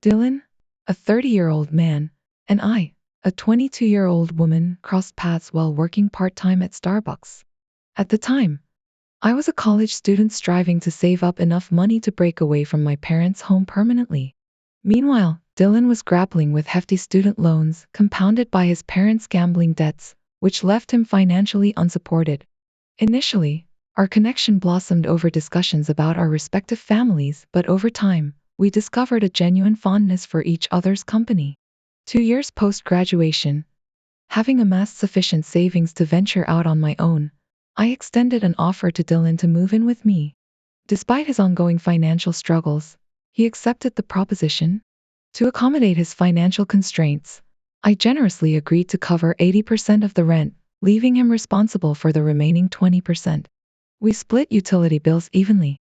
Dylan, a 30-year-old man, and I, a 22-year-old woman, crossed paths while working part-time at Starbucks. At the time, I was a college student striving to save up enough money to break away from my parents' home permanently. Meanwhile, Dylan was grappling with hefty student loans compounded by his parents' gambling debts, which left him financially unsupported. Initially, our connection blossomed over discussions about our respective families, but over time, we discovered a genuine fondness for each other's company. 2 years post-graduation, having amassed sufficient savings to venture out on my own, I extended an offer to Dylan to move in with me. Despite his ongoing financial struggles, he accepted the proposition. To accommodate his financial constraints, I generously agreed to cover 80% of the rent, leaving him responsible for the remaining 20%. We split utility bills evenly.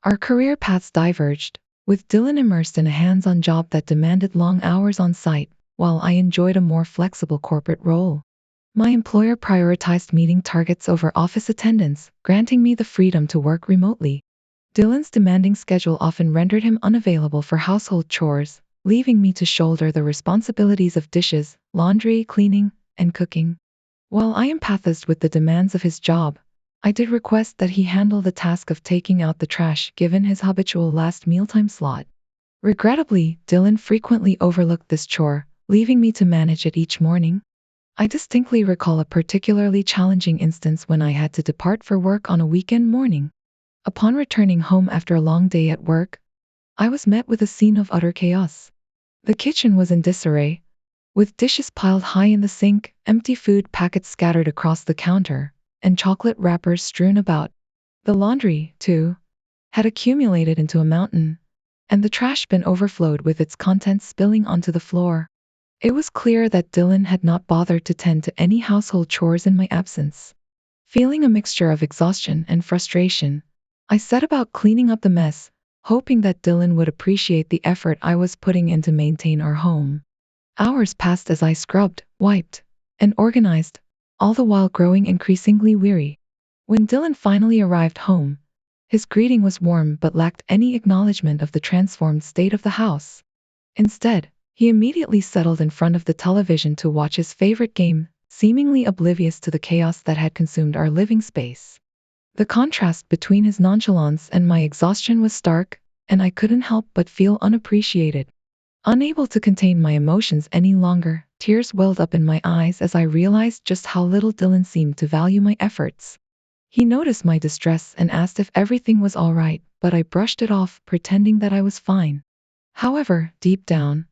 Our career paths diverged, with Dylan immersed in a hands-on job that demanded long hours on site, while I enjoyed a more flexible corporate role. My employer prioritized meeting targets over office attendance, granting me the freedom to work remotely. Dylan's demanding schedule often rendered him unavailable for household chores, leaving me to shoulder the responsibilities of dishes, laundry, cleaning, and cooking. While I empathized with the demands of his job, I did request that he handle the task of taking out the trash given his habitual last mealtime slot. Regrettably, Dylan frequently overlooked this chore, leaving me to manage it each morning. I distinctly recall a particularly challenging instance when I had to depart for work on a weekend morning. Upon returning home after a long day at work, I was met with a scene of utter chaos. The kitchen was in disarray, with dishes piled high in the sink, empty food packets scattered across the counter, and chocolate wrappers strewn about. The laundry, too, had accumulated into a mountain, and the trash bin overflowed with its contents spilling onto the floor. It was clear that Dylan had not bothered to tend to any household chores in my absence. Feeling a mixture of exhaustion and frustration, I set about cleaning up the mess, hoping that Dylan would appreciate the effort I was putting in to maintain our home. Hours passed as I scrubbed, wiped, and organized, all the while growing increasingly weary. When Dylan finally arrived home, his greeting was warm but lacked any acknowledgement of the transformed state of the house. Instead, he immediately settled in front of the television to watch his favorite game, seemingly oblivious to the chaos that had consumed our living space. The contrast between his nonchalance and my exhaustion was stark, and I couldn't help but feel unappreciated. Unable to contain my emotions any longer, tears welled up in my eyes as I realized just how little Dylan seemed to value my efforts. He noticed my distress and asked if everything was all right, but I brushed it off, pretending that I was fine. However, deep down,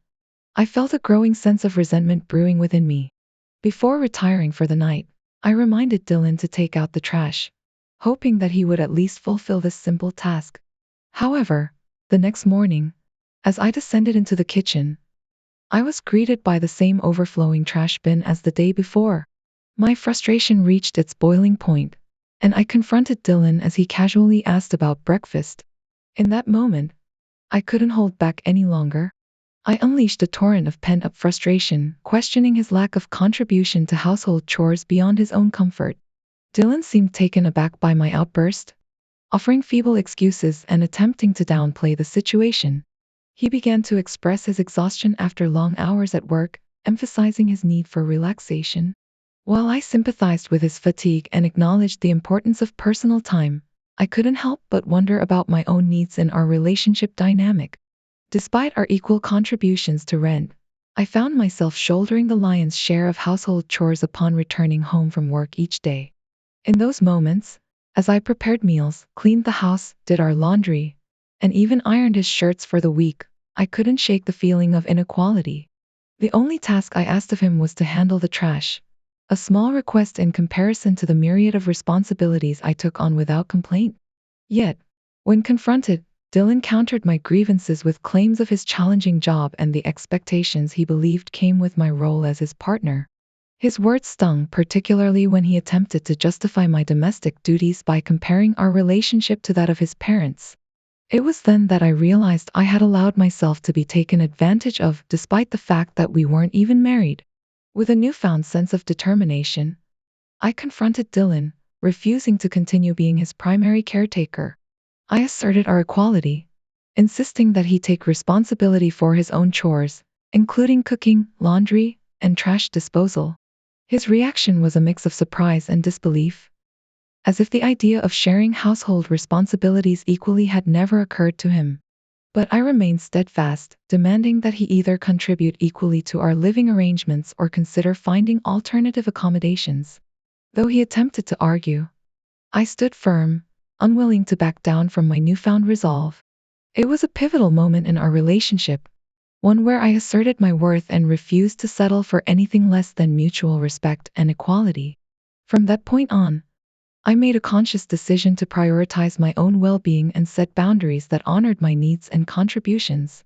I felt a growing sense of resentment brewing within me. Before retiring for the night, I reminded Dylan to take out the trash, hoping that he would at least fulfill this simple task. However, the next morning, as I descended into the kitchen, I was greeted by the same overflowing trash bin as the day before. My frustration reached its boiling point, and I confronted Dylan as he casually asked about breakfast. In that moment, I couldn't hold back any longer. I unleashed a torrent of pent-up frustration, questioning his lack of contribution to household chores beyond his own comfort. Dylan seemed taken aback by my outburst, offering feeble excuses and attempting to downplay the situation. He began to express his exhaustion after long hours at work, emphasizing his need for relaxation. While I sympathized with his fatigue and acknowledged the importance of personal time, I couldn't help but wonder about my own needs in our relationship dynamic. Despite our equal contributions to rent, I found myself shouldering the lion's share of household chores upon returning home from work each day. In those moments, as I prepared meals, cleaned the house, did our laundry, and even ironed his shirts for the week, I couldn't shake the feeling of inequality. The only task I asked of him was to handle the trash, a small request in comparison to the myriad of responsibilities I took on without complaint. Yet, when confronted, Dylan countered my grievances with claims of his challenging job and the expectations he believed came with my role as his partner. His words stung, particularly when he attempted to justify my domestic duties by comparing our relationship to that of his parents. It was then that I realized I had allowed myself to be taken advantage of, despite the fact that we weren't even married. With a newfound sense of determination, I confronted Dylan, refusing to continue being his primary caretaker. I asserted our equality, insisting that he take responsibility for his own chores, including cooking, laundry, and trash disposal. His reaction was a mix of surprise and disbelief, as if the idea of sharing household responsibilities equally had never occurred to him. But I remained steadfast, demanding that he either contribute equally to our living arrangements or consider finding alternative accommodations. Though he attempted to argue, I stood firm, unwilling to back down from my newfound resolve. It was a pivotal moment in our relationship, one where I asserted my worth and refused to settle for anything less than mutual respect and equality. From that point on, I made a conscious decision to prioritize my own well-being and set boundaries that honored my needs and contributions.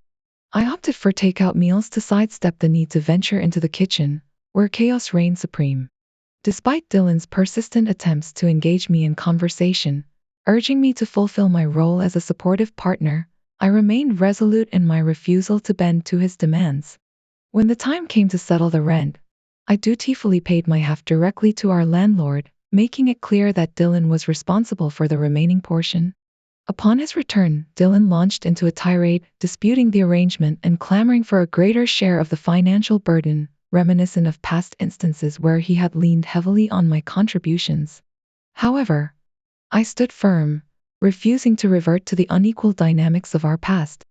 I opted for takeout meals to sidestep the need to venture into the kitchen, where chaos reigned supreme. Despite Dylan's persistent attempts to engage me in conversation, urging me to fulfill my role as a supportive partner, I remained resolute in my refusal to bend to his demands. When the time came to settle the rent, I dutifully paid my half directly to our landlord, making it clear that Dylan was responsible for the remaining portion. Upon his return, Dylan launched into a tirade, disputing the arrangement and clamoring for a greater share of the financial burden, reminiscent of past instances where he had leaned heavily on my contributions. However, I stood firm, refusing to revert to the unequal dynamics of our past.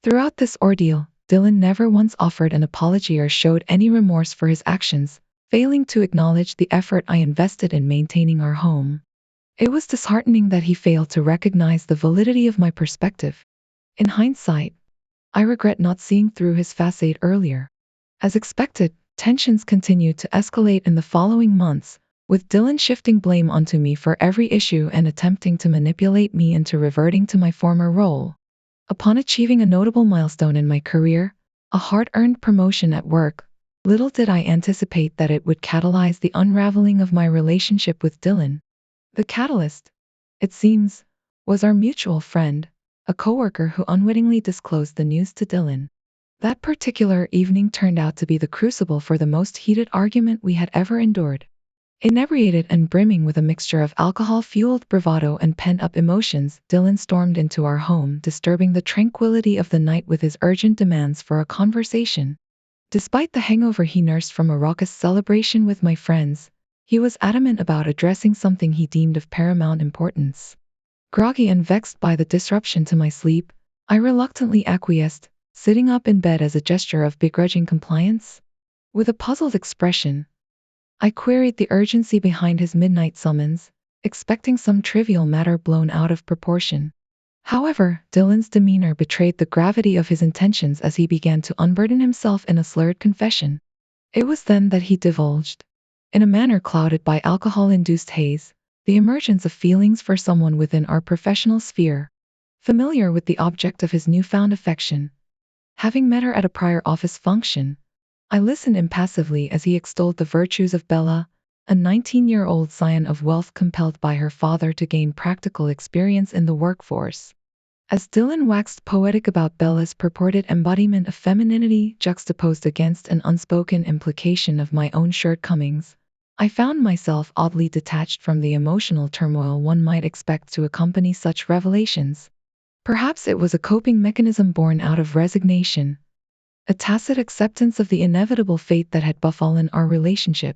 Throughout this ordeal, Dylan never once offered an apology or showed any remorse for his actions, failing to acknowledge the effort I invested in maintaining our home. It was disheartening that he failed to recognize the validity of my perspective. In hindsight, I regret not seeing through his facade earlier. As expected, tensions continued to escalate in the following months, with Dylan shifting blame onto me for every issue and attempting to manipulate me into reverting to my former role. Upon achieving a notable milestone in my career, a hard-earned promotion at work, little did I anticipate that it would catalyze the unraveling of my relationship with Dylan. The catalyst, it seems, was our mutual friend, a coworker who unwittingly disclosed the news to Dylan. That particular evening turned out to be the crucible for the most heated argument we had ever endured. Inebriated and brimming with a mixture of alcohol-fueled bravado and pent-up emotions, Dylan stormed into our home, disturbing the tranquility of the night with his urgent demands for a conversation. Despite the hangover he nursed from a raucous celebration with my friends, he was adamant about addressing something he deemed of paramount importance. Groggy and vexed by the disruption to my sleep, I reluctantly acquiesced, sitting up in bed as a gesture of begrudging compliance. With a puzzled expression, I queried the urgency behind his midnight summons, expecting some trivial matter blown out of proportion. However, Dylan's demeanor betrayed the gravity of his intentions as he began to unburden himself in a slurred confession. It was then that he divulged, in a manner clouded by alcohol-induced haze, the emergence of feelings for someone within our professional sphere. Familiar with the object of his newfound affection, having met her at a prior office function, I listened impassively as he extolled the virtues of Bella, a 19-year-old scion of wealth compelled by her father to gain practical experience in the workforce. As Dylan waxed poetic about Bella's purported embodiment of femininity juxtaposed against an unspoken implication of my own shortcomings, I found myself oddly detached from the emotional turmoil one might expect to accompany such revelations. Perhaps it was a coping mechanism born out of resignation, a tacit acceptance of the inevitable fate that had befallen our relationship.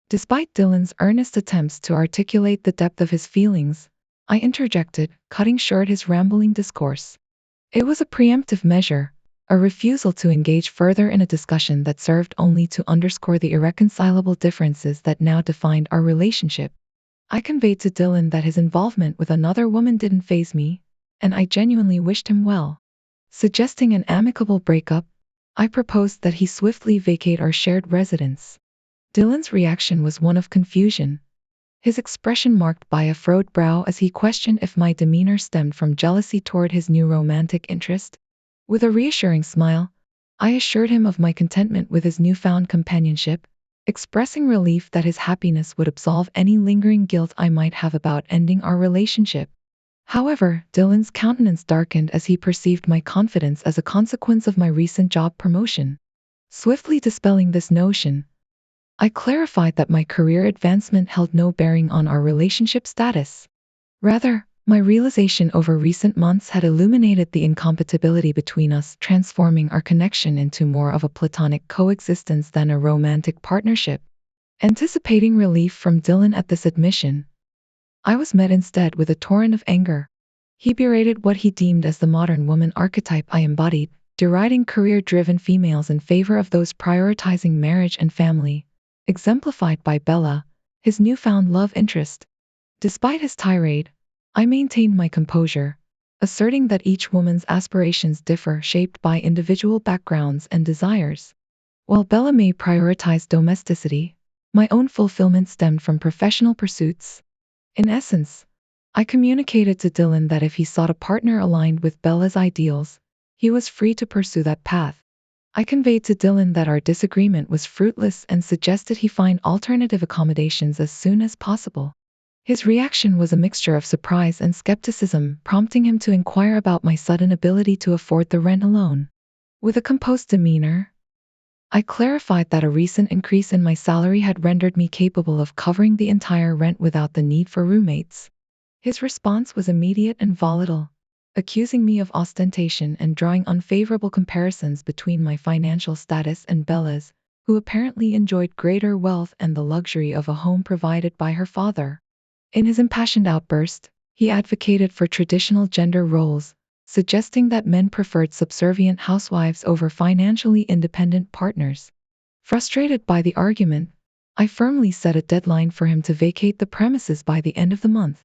Despite Dylan's earnest attempts to articulate the depth of his feelings, I interjected, cutting short his rambling discourse. It was a preemptive measure, a refusal to engage further in a discussion that served only to underscore the irreconcilable differences that now defined our relationship. I conveyed to Dylan that his involvement with another woman didn't faze me, and I genuinely wished him well. Suggesting an amicable breakup, I proposed that he swiftly vacate our shared residence. Dylan's reaction was one of confusion, his expression marked by a furrowed brow as he questioned if my demeanor stemmed from jealousy toward his new romantic interest. With a reassuring smile, I assured him of my contentment with his newfound companionship, expressing relief that his happiness would absolve any lingering guilt I might have about ending our relationship. However, Dylan's countenance darkened as he perceived my confidence as a consequence of my recent job promotion. Swiftly dispelling this notion, I clarified that my career advancement held no bearing on our relationship status. Rather, My realization over recent months had illuminated the incompatibility between us, transforming our connection into more of a platonic coexistence than a romantic partnership. Anticipating relief from Dylan at this admission, I was met instead with a torrent of anger. He berated what he deemed as the modern woman archetype I embodied, deriding career-driven females in favor of those prioritizing marriage and family, exemplified by Bella, his newfound love interest. Despite his tirade, I maintained my composure, asserting that each woman's aspirations differ, shaped by individual backgrounds and desires. While Bella may prioritize domesticity, my own fulfillment stemmed from professional pursuits. In essence, I communicated to Dylan that if he sought a partner aligned with Bella's ideals, he was free to pursue that path. I conveyed to Dylan that our disagreement was fruitless and suggested he find alternative accommodations as soon as possible. His reaction was a mixture of surprise and skepticism, prompting him to inquire about my sudden ability to afford the rent alone. With a composed demeanor, I clarified that a recent increase in my salary had rendered me capable of covering the entire rent without the need for roommates. His response was immediate and volatile, accusing me of ostentation and drawing unfavorable comparisons between my financial status and Bella's, who apparently enjoyed greater wealth and the luxury of a home provided by her father. In his impassioned outburst, he advocated for traditional gender roles, suggesting that men preferred subservient housewives over financially independent partners. Frustrated by the argument, I firmly set a deadline for him to vacate the premises by the end of the month.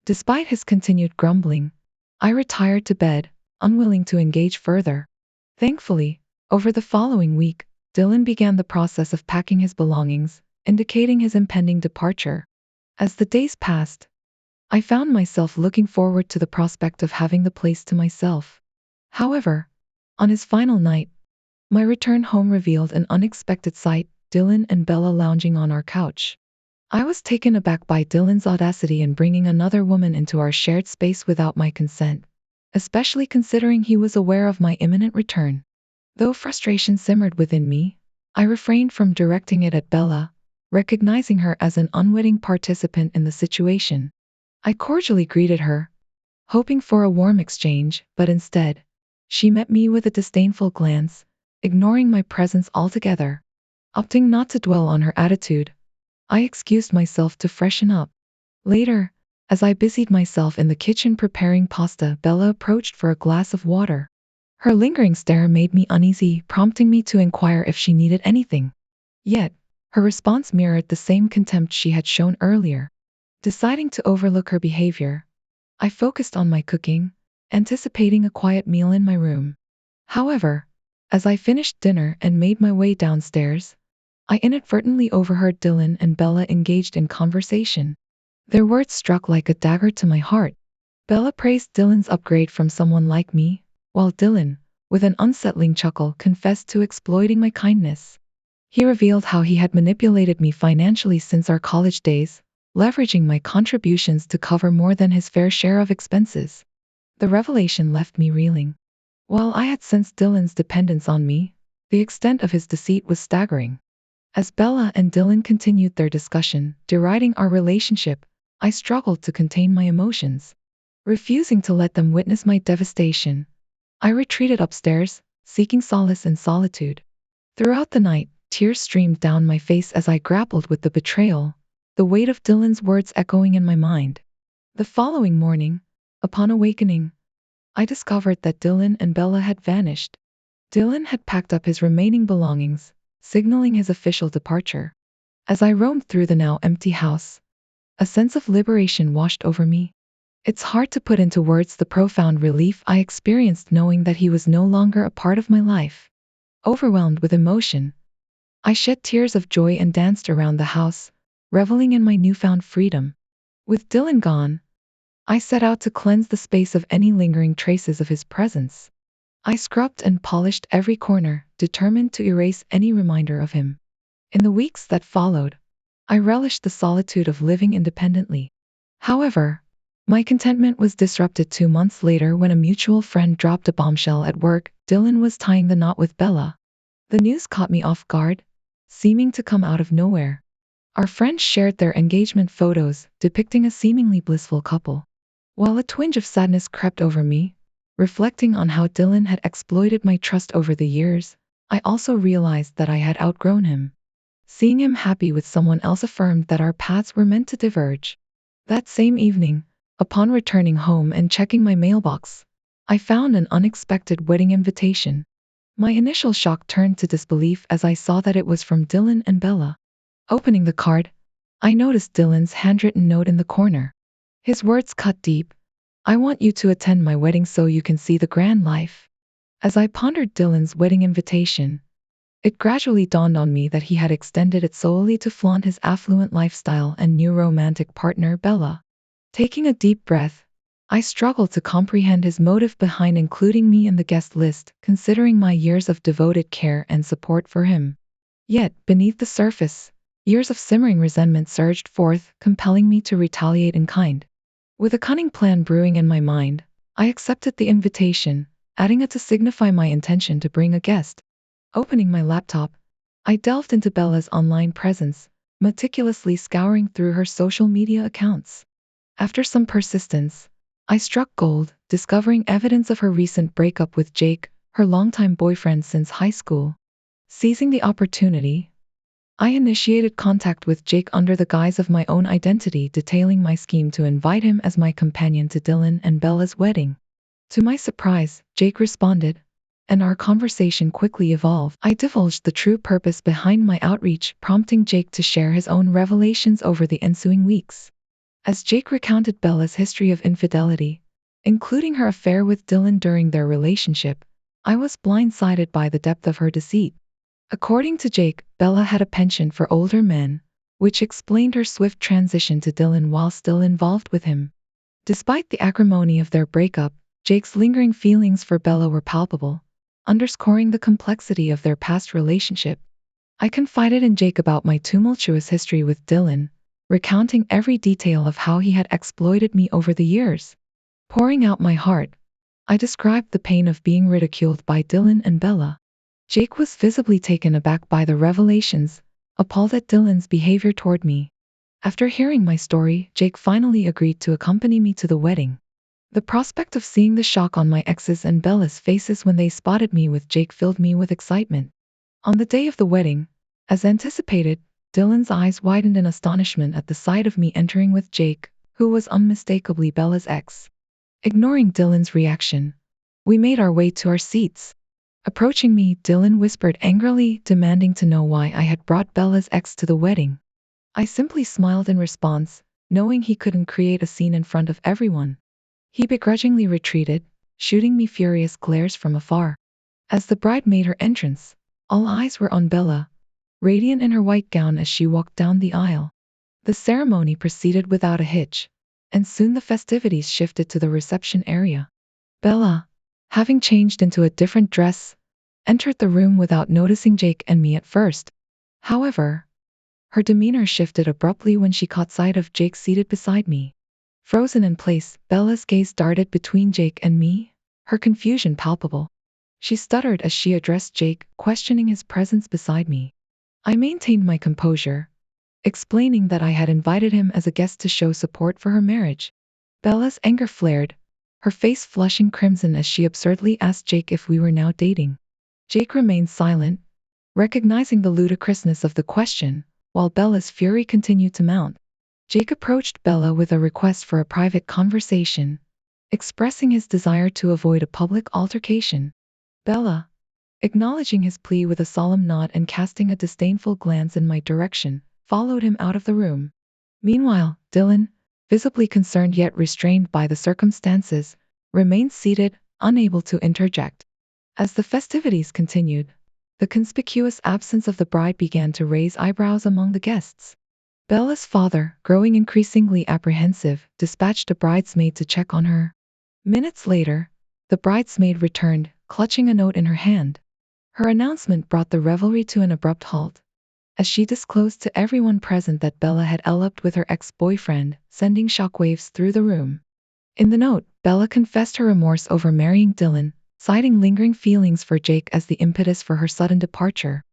Despite his continued grumbling, I retired to bed, unwilling to engage further. Thankfully, over the following week, Dylan began the process of packing his belongings, indicating his impending departure. As the days passed, I found myself looking forward to the prospect of having the place to myself. However, on his final night, my return home revealed an unexpected sight: Dylan and Bella lounging on our couch. I was taken aback by Dylan's audacity in bringing another woman into our shared space without my consent, especially considering he was aware of my imminent return. Though frustration simmered within me, I refrained from directing it at Bella, recognizing her as an unwitting participant in the situation. I cordially greeted her, hoping for a warm exchange, but instead, she met me with a disdainful glance, ignoring my presence altogether. Opting not to dwell on her attitude, I excused myself to freshen up. Later, as I busied myself in the kitchen preparing pasta, Bella approached for a glass of water. Her lingering stare made me uneasy, prompting me to inquire if she needed anything. Yet, her response mirrored the same contempt she had shown earlier. Deciding to overlook her behavior, I focused on my cooking, anticipating a quiet meal in my room. However, as I finished dinner and made my way downstairs, I inadvertently overheard Dylan and Bella engaged in conversation. Their words struck like a dagger to my heart. Bella praised Dylan's upgrade from someone like me, while Dylan, with an unsettling chuckle, confessed to exploiting my kindness. He revealed how he had manipulated me financially since our college days, leveraging my contributions to cover more than his fair share of expenses. The revelation left me reeling. While I had sensed Dylan's dependence on me, the extent of his deceit was staggering. As Bella and Dylan continued their discussion, deriding our relationship, I struggled to contain my emotions. Refusing to let them witness my devastation, I retreated upstairs, seeking solace in solitude. Throughout the night, tears streamed down my face as I grappled with the betrayal, the weight of Dylan's words echoing in my mind. The following morning, upon awakening, I discovered that Dylan and Bella had vanished. Dylan had packed up his remaining belongings, signaling his official departure. As I roamed through the now empty house, a sense of liberation washed over me. It's hard to put into words the profound relief I experienced knowing that he was no longer a part of my life. Overwhelmed with emotion, I shed tears of joy and danced around the house, reveling in my newfound freedom. With Dylan gone, I set out to cleanse the space of any lingering traces of his presence. I scrubbed and polished every corner, determined to erase any reminder of him. In the weeks that followed, I relished the solitude of living independently. However, my contentment was disrupted 2 months later when a mutual friend dropped a bombshell at work: Dylan was tying the knot with Bella. The news caught me off guard, seeming to come out of nowhere. Our friends shared their engagement photos, depicting a seemingly blissful couple. While a twinge of sadness crept over me, reflecting on how Dylan had exploited my trust over the years, I also realized that I had outgrown him. Seeing him happy with someone else affirmed that our paths were meant to diverge. That same evening, upon returning home and checking my mailbox, I found an unexpected wedding invitation. My initial shock turned to disbelief as I saw that it was from Dylan and Bella. Opening the card, I noticed Dylan's handwritten note in the corner. His words cut deep. "I want you to attend my wedding so you can see the grand life." As I pondered Dylan's wedding invitation, it gradually dawned on me that he had extended it solely to flaunt his affluent lifestyle and new romantic partner, Bella. Taking a deep breath, I struggled to comprehend his motive behind including me in the guest list, considering my years of devoted care and support for him. Yet, beneath the surface, years of simmering resentment surged forth, compelling me to retaliate in kind. With a cunning plan brewing in my mind, I accepted the invitation, adding it to signify my intention to bring a guest. Opening my laptop, I delved into Bella's online presence, meticulously scouring through her social media accounts. After some persistence, I struck gold, discovering evidence of her recent breakup with Jake, her longtime boyfriend since high school. Seizing the opportunity, I initiated contact with Jake under the guise of my own identity, detailing my scheme to invite him as my companion to Dylan and Bella's wedding. To my surprise, Jake responded, and our conversation quickly evolved. I divulged the true purpose behind my outreach, prompting Jake to share his own revelations over the ensuing weeks. As Jake recounted Bella's history of infidelity, including her affair with Dylan during their relationship, I was blindsided by the depth of her deceit. According to Jake, Bella had a penchant for older men, which explained her swift transition to Dylan while still involved with him. Despite the acrimony of their breakup, Jake's lingering feelings for Bella were palpable, underscoring the complexity of their past relationship. I confided in Jake about my tumultuous history with Dylan, recounting every detail of how he had exploited me over the years. Pouring out my heart, I described the pain of being ridiculed by Dylan and Bella. Jake was visibly taken aback by the revelations, appalled at Dylan's behavior toward me. After hearing my story, Jake finally agreed to accompany me to the wedding. The prospect of seeing the shock on my ex's and Bella's faces when they spotted me with Jake filled me with excitement. On the day of the wedding, as anticipated, Dylan's eyes widened in astonishment at the sight of me entering with Jake, who was unmistakably Bella's ex. Ignoring Dylan's reaction, we made our way to our seats. Approaching me, Dylan whispered angrily, demanding to know why I had brought Bella's ex to the wedding. I simply smiled in response, knowing he couldn't create a scene in front of everyone. He begrudgingly retreated, shooting me furious glares from afar. As the bride made her entrance, all eyes were on Bella, radiant in her white gown as she walked down the aisle. The ceremony proceeded without a hitch, and soon the festivities shifted to the reception area. Bella, having changed into a different dress, entered the room without noticing Jake and me at first. However, her demeanor shifted abruptly when she caught sight of Jake seated beside me. Frozen in place, Bella's gaze darted between Jake and me, her confusion palpable. She stuttered as she addressed Jake, questioning his presence beside me. I maintained my composure, explaining that I had invited him as a guest to show support for her marriage. Bella's anger flared, her face flushing crimson as she absurdly asked Jake if we were now dating. Jake remained silent, recognizing the ludicrousness of the question, while Bella's fury continued to mount. Jake approached Bella with a request for a private conversation, expressing his desire to avoid a public altercation. Bella, acknowledging his plea with a solemn nod and casting a disdainful glance in my direction, followed him out of the room. Meanwhile, Dylan, visibly concerned yet restrained by the circumstances, remained seated, unable to interject. As the festivities continued, the conspicuous absence of the bride began to raise eyebrows among the guests. Bella's father, growing increasingly apprehensive, dispatched a bridesmaid to check on her. Minutes later, the bridesmaid returned, clutching a note in her hand. Her announcement brought the revelry to an abrupt halt, as she disclosed to everyone present that Bella had eloped with her ex-boyfriend, sending shockwaves through the room. In the note, Bella confessed her remorse over marrying Dylan, citing lingering feelings for Jake as the impetus for her sudden departure.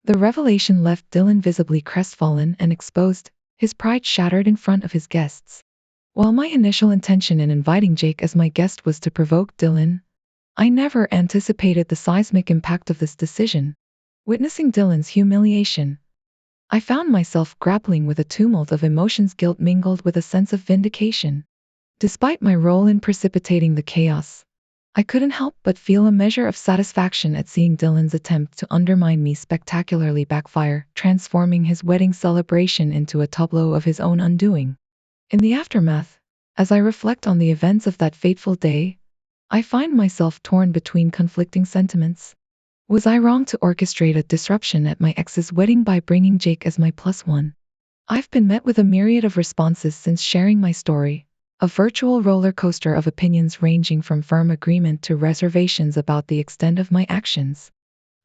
The revelation left Dylan visibly crestfallen and exposed, his pride shattered in front of his guests. While my initial intention in inviting Jake as my guest was to provoke Dylan, I never anticipated the seismic impact of this decision. Witnessing Dylan's humiliation, I found myself grappling with a tumult of emotions, guilt mingled with a sense of vindication. Despite my role in precipitating the chaos, I couldn't help but feel a measure of satisfaction at seeing Dylan's attempt to undermine me spectacularly backfire, transforming his wedding celebration into a tableau of his own undoing. In the aftermath, as I reflect on the events of that fateful day, I find myself torn between conflicting sentiments. Was I wrong to orchestrate a disruption at my ex's wedding by bringing Jake as my plus one? I've been met with a myriad of responses since sharing my story, a virtual roller coaster of opinions ranging from firm agreement to reservations about the extent of my actions.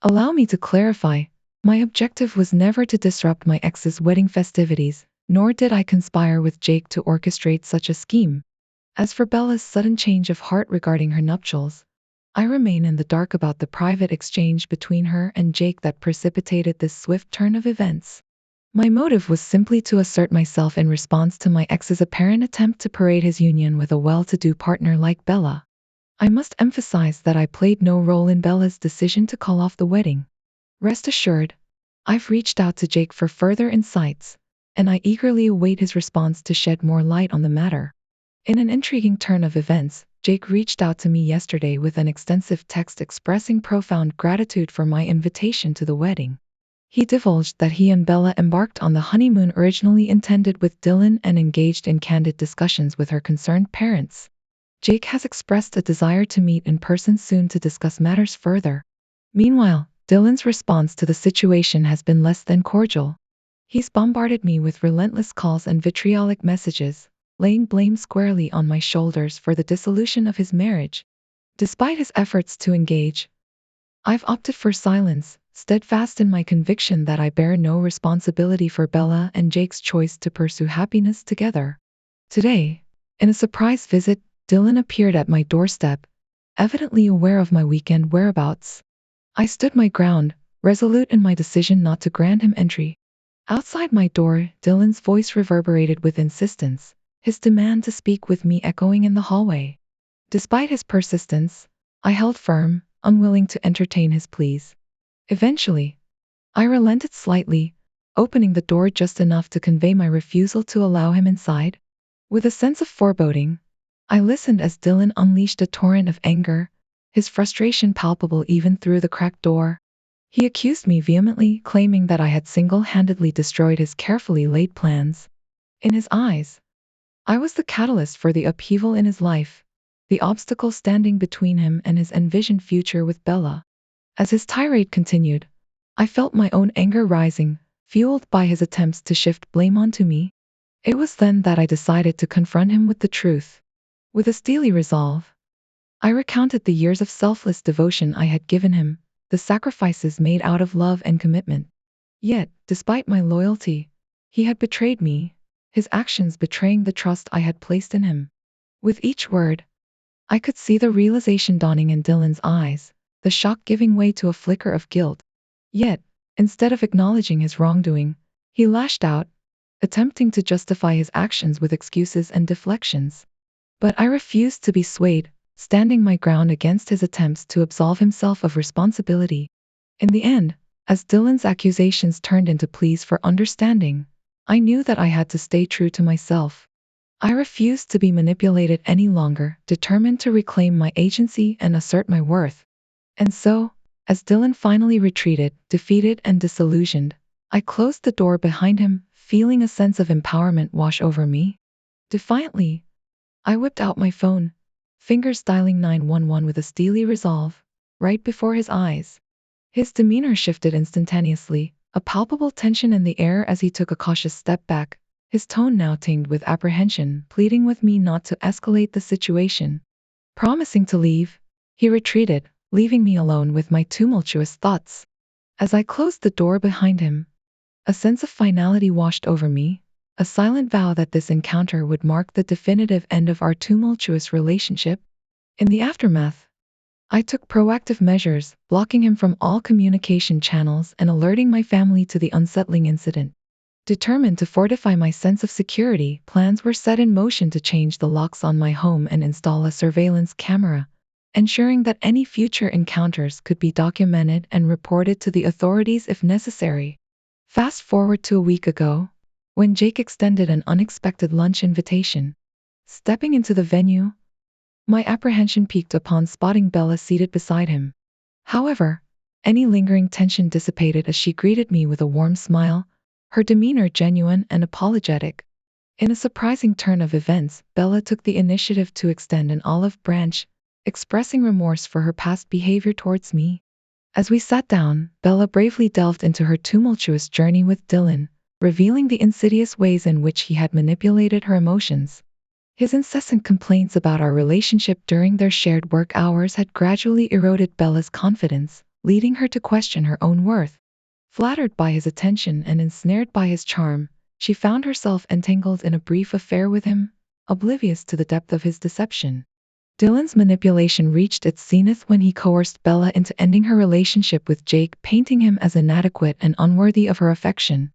Allow me to clarify, my objective was never to disrupt my ex's wedding festivities, nor did I conspire with Jake to orchestrate such a scheme. As for Bella's sudden change of heart regarding her nuptials, I remain in the dark about the private exchange between her and Jake that precipitated this swift turn of events. My motive was simply to assert myself in response to my ex's apparent attempt to parade his union with a well-to-do partner like Bella. I must emphasize that I played no role in Bella's decision to call off the wedding. Rest assured, I've reached out to Jake for further insights, and I eagerly await his response to shed more light on the matter. In an intriguing turn of events, Jake reached out to me yesterday with an extensive text expressing profound gratitude for my invitation to the wedding. He divulged that he and Bella embarked on the honeymoon originally intended with Dylan and engaged in candid discussions with her concerned parents. Jake has expressed a desire to meet in person soon to discuss matters further. Meanwhile, Dylan's response to the situation has been less than cordial. He's bombarded me with relentless calls and vitriolic messages, laying blame squarely on my shoulders for the dissolution of his marriage. Despite his efforts to engage, I've opted for silence, steadfast in my conviction that I bear no responsibility for Bella and Jake's choice to pursue happiness together. Today, in a surprise visit, Dylan appeared at my doorstep, evidently aware of my weekend whereabouts. I stood my ground, resolute in my decision not to grant him entry. Outside my door, Dylan's voice reverberated with insistence, his demand to speak with me echoing in the hallway. Despite his persistence, I held firm, unwilling to entertain his pleas. Eventually, I relented slightly, opening the door just enough to convey my refusal to allow him inside. With a sense of foreboding, I listened as Dylan unleashed a torrent of anger, his frustration palpable even through the cracked door. He accused me vehemently, claiming that I had single-handedly destroyed his carefully laid plans. In his eyes, I was the catalyst for the upheaval in his life, the obstacle standing between him and his envisioned future with Bella. As his tirade continued, I felt my own anger rising, fueled by his attempts to shift blame onto me. It was then that I decided to confront him with the truth. With a steely resolve, I recounted the years of selfless devotion I had given him, the sacrifices made out of love and commitment. Yet, despite my loyalty, he had betrayed me, his actions betraying the trust I had placed in him. With each word, I could see the realization dawning in Dylan's eyes, the shock giving way to a flicker of guilt. Yet, instead of acknowledging his wrongdoing, he lashed out, attempting to justify his actions with excuses and deflections. But I refused to be swayed, standing my ground against his attempts to absolve himself of responsibility. In the end, as Dylan's accusations turned into pleas for understanding, I knew that I had to stay true to myself. I refused to be manipulated any longer, determined to reclaim my agency and assert my worth. And so, as Dylan finally retreated, defeated and disillusioned, I closed the door behind him, feeling a sense of empowerment wash over me. Defiantly, I whipped out my phone, fingers dialing 911 with a steely resolve, right before his eyes. His demeanor shifted instantaneously, a palpable tension in the air as he took a cautious step back, his tone now tinged with apprehension, pleading with me not to escalate the situation. Promising to leave, he retreated, leaving me alone with my tumultuous thoughts. As I closed the door behind him, a sense of finality washed over me, a silent vow that this encounter would mark the definitive end of our tumultuous relationship. In the aftermath, I took proactive measures, blocking him from all communication channels and alerting my family to the unsettling incident. Determined to fortify my sense of security, plans were set in motion to change the locks on my home and install a surveillance camera, ensuring that any future encounters could be documented and reported to the authorities if necessary. Fast forward to a week ago, when Jake extended an unexpected lunch invitation. Stepping into the venue, my apprehension peaked upon spotting Bella seated beside him. However, any lingering tension dissipated as she greeted me with a warm smile, her demeanor genuine and apologetic. In a surprising turn of events, Bella took the initiative to extend an olive branch, expressing remorse for her past behavior towards me. As we sat down, Bella bravely delved into her tumultuous journey with Dylan, revealing the insidious ways in which he had manipulated her emotions. His incessant complaints about our relationship during their shared work hours had gradually eroded Bella's confidence, leading her to question her own worth. Flattered by his attention and ensnared by his charm, she found herself entangled in a brief affair with him, oblivious to the depth of his deception. Dylan's manipulation reached its zenith when he coerced Bella into ending her relationship with Jake, painting him as inadequate and unworthy of her affection.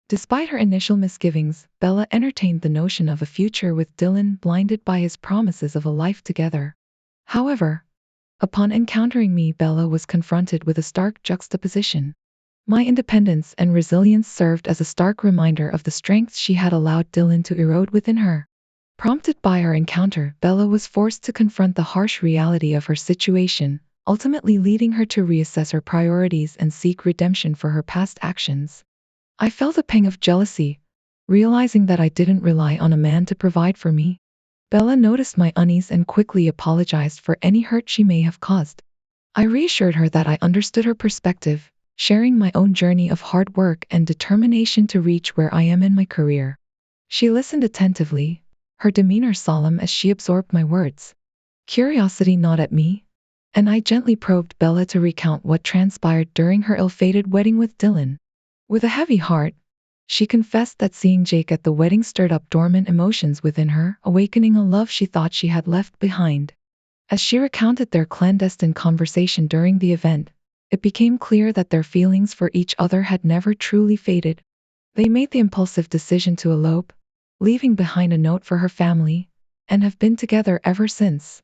Despite her initial misgivings, Bella entertained the notion of a future with Dylan, blinded by his promises of a life together. However, upon encountering me, Bella was confronted with a stark juxtaposition. My independence and resilience served as a stark reminder of the strength she had allowed Dylan to erode within her. Prompted by our encounter, Bella was forced to confront the harsh reality of her situation, ultimately leading her to reassess her priorities and seek redemption for her past actions. I felt a pang of jealousy, realizing that I didn't rely on a man to provide for me. Bella noticed my unease and quickly apologized for any hurt she may have caused. I reassured her that I understood her perspective, sharing my own journey of hard work and determination to reach where I am in my career. She listened attentively, her demeanor solemn as she absorbed my words. Curiosity gnawed at me, and I gently probed Bella to recount what transpired during her ill-fated wedding with Dylan. With a heavy heart, she confessed that seeing Jake at the wedding stirred up dormant emotions within her, awakening a love she thought she had left behind. As she recounted their clandestine conversation during the event, it became clear that their feelings for each other had never truly faded. They made the impulsive decision to elope, leaving behind a note for her family, and have been together ever since.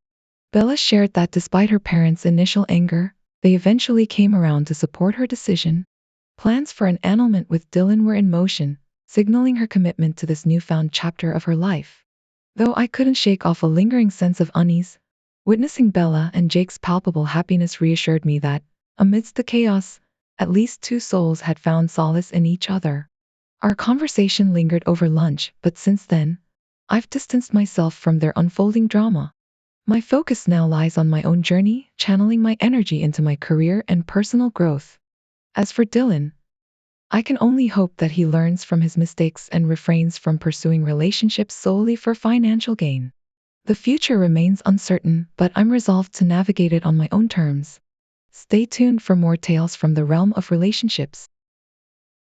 Bella shared that despite her parents' initial anger, they eventually came around to support her decision. Plans for an annulment with Dylan were in motion, signaling her commitment to this newfound chapter of her life. Though I couldn't shake off a lingering sense of unease, witnessing Bella and Jake's palpable happiness reassured me that, amidst the chaos, at least two souls had found solace in each other. Our conversation lingered over lunch, but since then, I've distanced myself from their unfolding drama. My focus now lies on my own journey, channeling my energy into my career and personal growth. As for Dylan, I can only hope that he learns from his mistakes and refrains from pursuing relationships solely for financial gain. The future remains uncertain, but I'm resolved to navigate it on my own terms. Stay tuned for more tales from the realm of relationships.